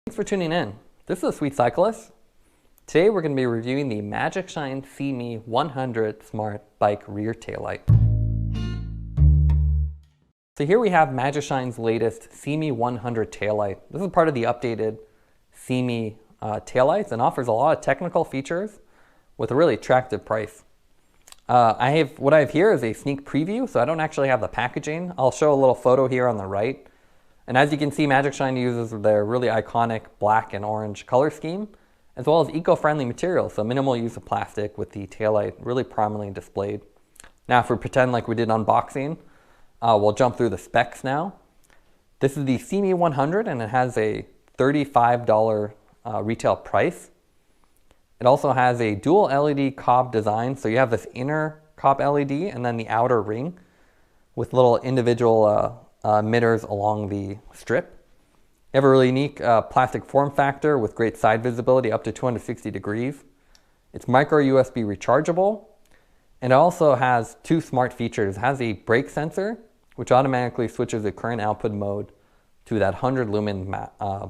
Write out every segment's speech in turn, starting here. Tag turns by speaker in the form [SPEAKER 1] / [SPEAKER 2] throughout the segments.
[SPEAKER 1] Thanks for tuning in. This is Sweet Cyclist. Today we're going to be reviewing the Magicshine Seemee 100 Smart Bike Rear Taillight. So here we have Magicshine's latest Seemee 100 taillight. This is part of the updated Seemee taillights and offers a lot of technical features with a really attractive price. What I have here is a sneak preview, so I don't actually have the packaging. I'll show a little photo here on the right. And as you can see, Magicshine uses their really iconic black and orange color scheme, as well as eco-friendly materials, so minimal use of plastic with the taillight really prominently displayed. Now, if we pretend like we did unboxing, we'll jump through the specs now. This is the Seemee 100, and it has a $35 retail price. It also has a dual LED cob design, so you have this inner cob LED and then the outer ring with little individual emitters along the strip. You have a really unique plastic form factor with great side visibility up to 260 degrees. It's micro USB rechargeable, and it also has two smart features. It has a brake sensor, which automatically switches the current output mode to that 100 lumen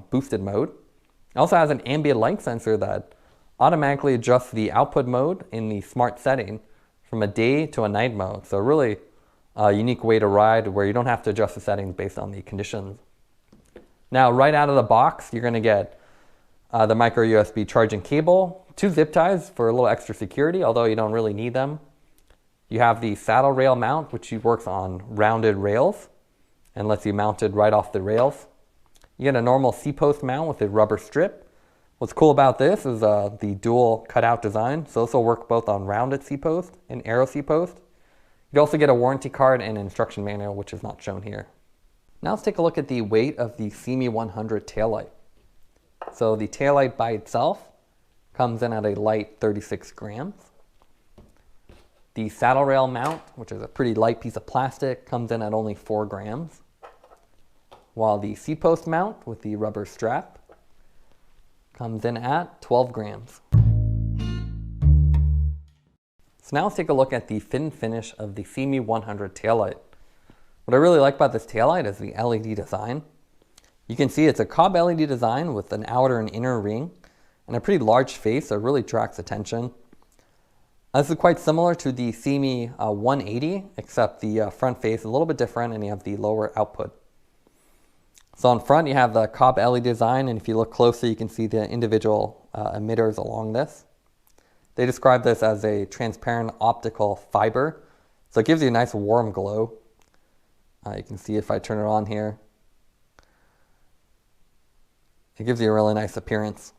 [SPEAKER 1] boosted mode. It also has an ambient light sensor that automatically adjusts the output mode in the smart setting from a day to a night mode. So really a unique way to ride where you don't have to adjust the settings based on the conditions. Now, right out of the box, you're going to get the micro USB charging cable, two zip ties for a little extra security, although you don't really need them. You have the saddle rail mount, which works on rounded rails and lets you mount it right off the rails. You get a normal C-post mount with a rubber strip. What's cool about this is the dual cutout design, so this will work both on rounded C-post and arrow C-post. You also get a warranty card and an instruction manual, which is not shown here. Now let's take a look at the weight of the Seemee 100 taillight. So the taillight by itself comes in at a light 36 grams. The saddle rail mount, which is a pretty light piece of plastic, comes in at only 4 grams. While the C-post mount with the rubber strap comes in at 12 grams. So now let's take a look at the fit and finish of the Seemee 100 taillight. What I really like about this taillight is the LED design. You can see it's a cob LED design with an outer and inner ring and a pretty large face that really attracts attention. This is quite similar to the Seemee 180, except the front face is a little bit different and you have the lower output. So on front you have the cob LED design, and if you look closely you can see the individual emitters along this. They describe this as a transparent optical fiber, so it gives you a nice warm glow. You can see if I turn it on here, it gives you a really nice appearance.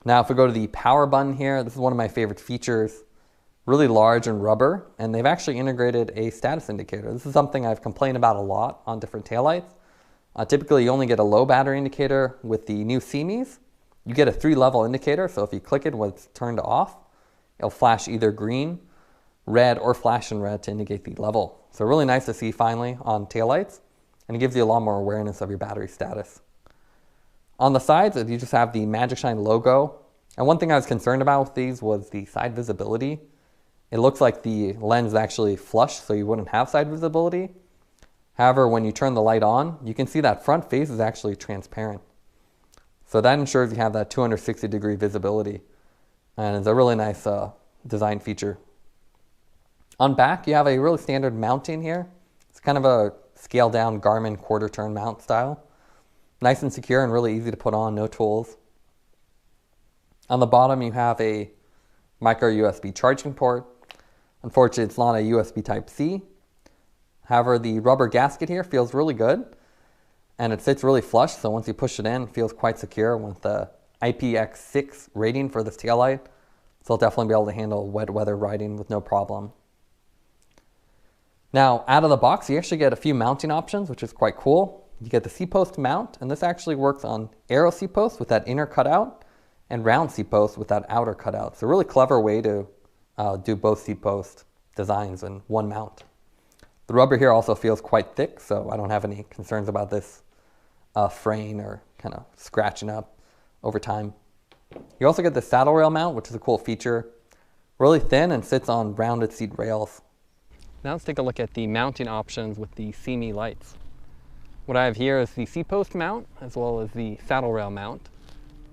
[SPEAKER 1] Now if we go to the power button here, this is one of my favorite features. Really large and rubber, and they've actually integrated a status indicator. This is something I've complained about a lot on different taillights. Typically you only get a low battery indicator. With the new Seemees, you get a 3-level indicator, so if you click it when it's turned off, it'll flash either green, red, or flash in red to indicate the level. So really nice to see finally on taillights, and it gives you a lot more awareness of your battery status. On the sides, you just have the Magicshine logo, and one thing I was concerned about with these was the side visibility. It looks like the lens is actually flush, so you wouldn't have side visibility. However, when you turn the light on, you can see that front face is actually transparent. So that ensures you have that 260-degree visibility, and it's a really nice design feature. On back, you have a really standard mounting here. It's kind of a scaled-down Garmin quarter-turn mount style. Nice and secure and really easy to put on, no tools. On the bottom, you have a micro USB charging port. Unfortunately, it's not a USB Type-C. However, the rubber gasket here feels really good, and it sits really flush, so once you push it in, it feels quite secure with the IPX6 rating for this taillight. So it'll definitely be able to handle wet weather riding with no problem. Now, out of the box, you actually get a few mounting options, which is quite cool. You get the C-post mount, and this actually works on arrow C-post with that inner cutout and round C-post with that outer cutout. It's a really clever way to do both C-post designs in one mount. The rubber here also feels quite thick, so I don't have any concerns about this fraying or kind of scratching up over time. You also get the saddle rail mount, which is a cool feature. Really thin and sits on rounded seat rails. Now let's take a look at the mounting options with the Seemee lights. What I have here is the C-post mount as well as the saddle rail mount.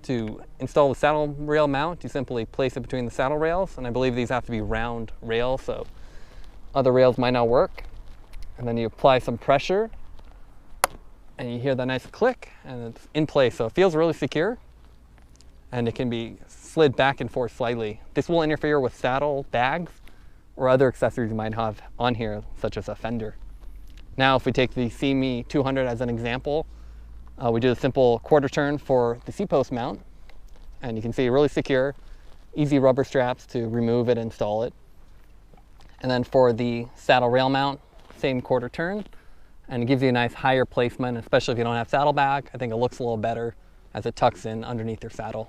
[SPEAKER 1] To install the saddle rail mount, you simply place it between the saddle rails, and I believe these have to be round rails, so other rails might not work. And then you apply some pressure, and you hear that nice click, and it's in place, so it feels really secure, and it can be slid back and forth slightly. This will interfere with saddle bags or other accessories you might have on here, such as a fender. Now, if we take the Seemee 200 as an example, we do a simple quarter turn for the C-post mount, and you can see really secure, easy rubber straps to remove it and install it. And then for the saddle rail mount, same quarter turn, and it gives you a nice higher placement, especially if you don't have saddlebag. I think it looks a little better as it tucks in underneath your saddle.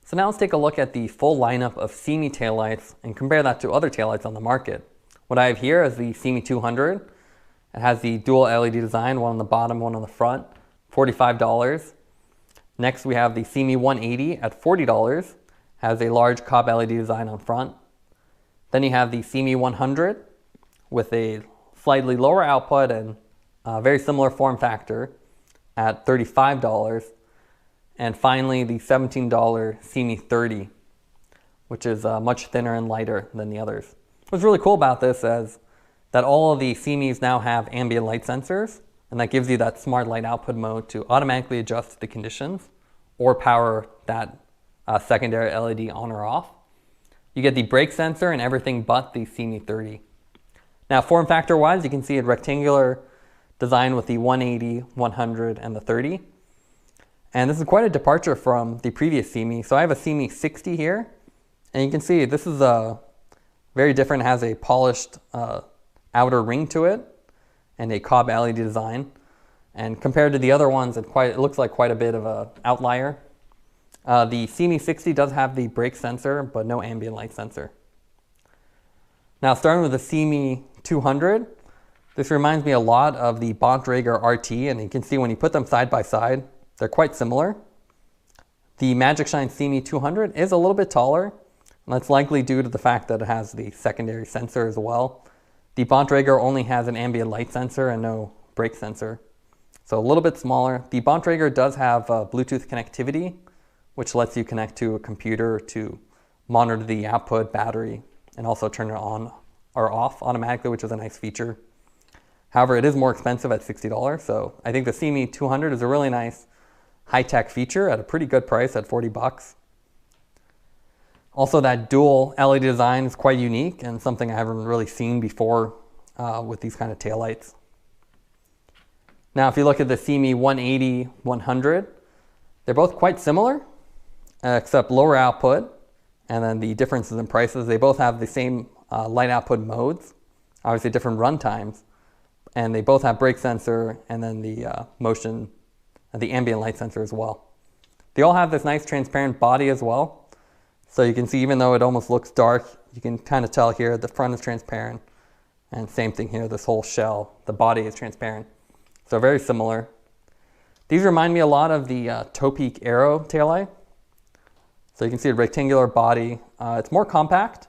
[SPEAKER 1] So now let's take a look at the full lineup of Seemee taillights and compare that to other taillights on the market. What I have here is the Seemee 200. It has the dual LED design, one on the bottom, one on the front, $45. Next we have the Seemee 180 at $40, has a large cob LED design on front. Then you have the Seemee 100 with a slightly lower output and very similar form factor at $35. And finally the $17 Seemee 30, which is much thinner and lighter than the others. What's really cool about this is that all of the Seemees now have ambient light sensors, and that gives you that smart light output mode to automatically adjust to the conditions or power that secondary LED on or off. You get the brake sensor and everything but the Seemee 30. Now, form factor wise, you can see a rectangular design with the 180, 100, and the 30. And this is quite a departure from the previous Seemee. So I have a Seemee 60 here, and you can see this is very different. It has a polished outer ring to it and a cob LED design. And compared to the other ones, it looks like quite a bit of an outlier. The Seemee 60 does have the brake sensor, but no ambient light sensor. Now, starting with the Seemee 200, this reminds me a lot of the Bontrager RT, and you can see when you put them side by side, they're quite similar. The Magicshine Seemee 200 is a little bit taller, and that's likely due to the fact that it has the secondary sensor as well. The Bontrager only has an ambient light sensor and no brake sensor, so a little bit smaller. The Bontrager does have Bluetooth connectivity, which lets you connect to a computer to monitor the output, battery, and also turn it on or off automatically, which is a nice feature. However, it is more expensive at $60, so I think the Seemee 200 is a really nice high-tech feature at a pretty good price at $40. Also, that dual LED design is quite unique and something I haven't really seen before with these kind of taillights. Now, if you look at the Seemee 180, 100, they're both quite similar, except lower output, and then the differences in prices. They both have the same light output modes, obviously different run times, and they both have brake sensor and then the motion, the ambient light sensor as well. They all have this nice transparent body as well. So you can see, even though it almost looks dark, you can kind of tell here the front is transparent, and same thing here, this whole shell, the body is transparent. So very similar. These remind me a lot of the Topeak Aero taillight. So you can see a rectangular body. It's more compact,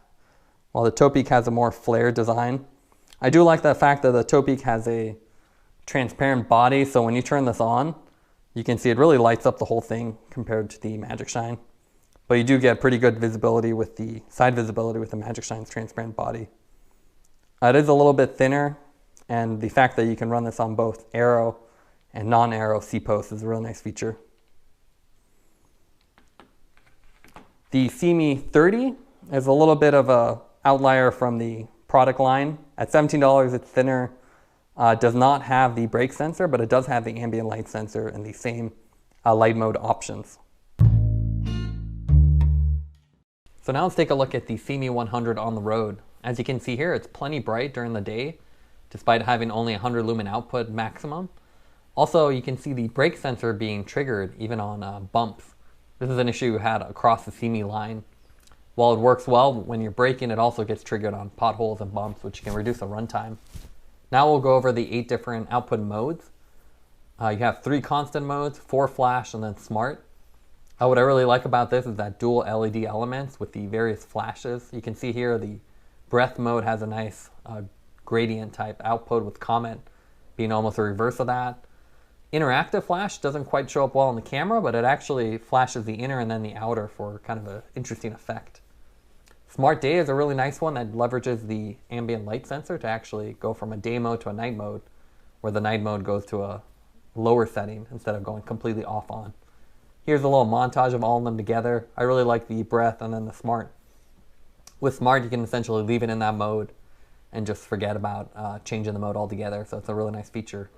[SPEAKER 1] while the Topeak has a more flared design. I do like the fact that the Topeak has a transparent body, so when you turn this on, you can see it really lights up the whole thing compared to the Magicshine. But you do get pretty good visibility with the side visibility with the Magicshine's transparent body. It is a little bit thinner, and the fact that you can run this on both Aero and non-Aero C-post is a really nice feature. The Seemee 30 is a little bit of an outlier from the product line. At $17, it's thinner. It does not have the brake sensor, but it does have the ambient light sensor and the same light mode options. So now let's take a look at the Seemee 100 on the road. As you can see here, it's plenty bright during the day, despite having only 100 lumen output maximum. Also, you can see the brake sensor being triggered even on bumps. This is an issue we had across the Seemee line. While it works well when you're braking, it also gets triggered on potholes and bumps, which can reduce the runtime. Now we'll go over the 8 different output modes. You have 3 constant modes, 4 flash, and then smart. What I really like about this is that dual LED elements with the various flashes. You can see here the breath mode has a nice gradient type output, with Comet being almost a reverse of that. Interactive flash doesn't quite show up well on the camera, but it actually flashes the inner and then the outer for kind of an interesting effect. Smart Day is a really nice one that leverages the ambient light sensor to actually go from a day mode to a night mode, where the night mode goes to a lower setting instead of going completely off on. Here's a little montage of all of them together. I really like the breath and then the Smart. With Smart, you can essentially leave it in that mode and just forget about changing the mode altogether, so it's a really nice feature.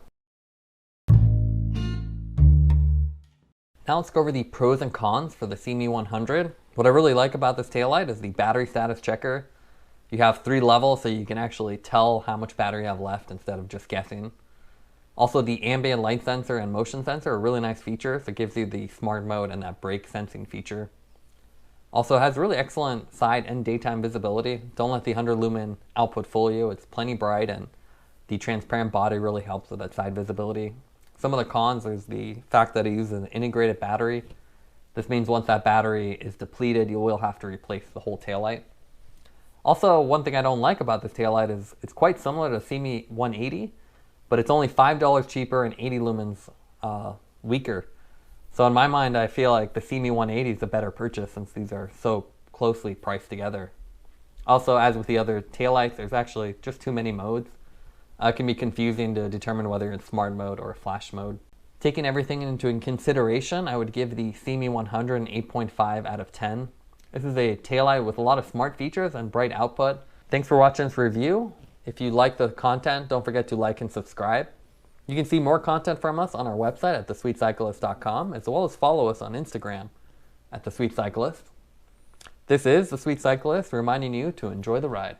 [SPEAKER 1] Now let's go over the pros and cons for the Seemee 100. What I really like about this taillight is the battery status checker. You have 3 levels, so you can actually tell how much battery you have left instead of just guessing. Also, the ambient light sensor and motion sensor are really nice features. It gives you the smart mode and that brake sensing feature. Also has really excellent side and daytime visibility. Don't let the 100 lumen output fool you. It's plenty bright, and the transparent body really helps with that side visibility. Some of the cons is the fact that it uses an integrated battery. This means once that battery is depleted, you will have to replace the whole taillight. Also, one thing I don't like about this taillight is it's quite similar to Seemee 180, but it's only $5 cheaper and 80 lumens weaker. So in my mind, I feel like the Seemee 180 is a better purchase since these are so closely priced together. Also, as with the other taillights, there's actually just too many modes. It can be confusing to determine whether you're in smart mode or flash mode. Taking everything into consideration, I would give the Seemee 100 an 8.5 out of 10. This is a taillight with a lot of smart features and bright output. Thanks for watching this review. If you like the content, don't forget to like and subscribe. You can see more content from us on our website at thesweetcyclist.com, as well as follow us on Instagram at thesweetcyclist. This is The Sweet Cyclist, reminding you to enjoy the ride.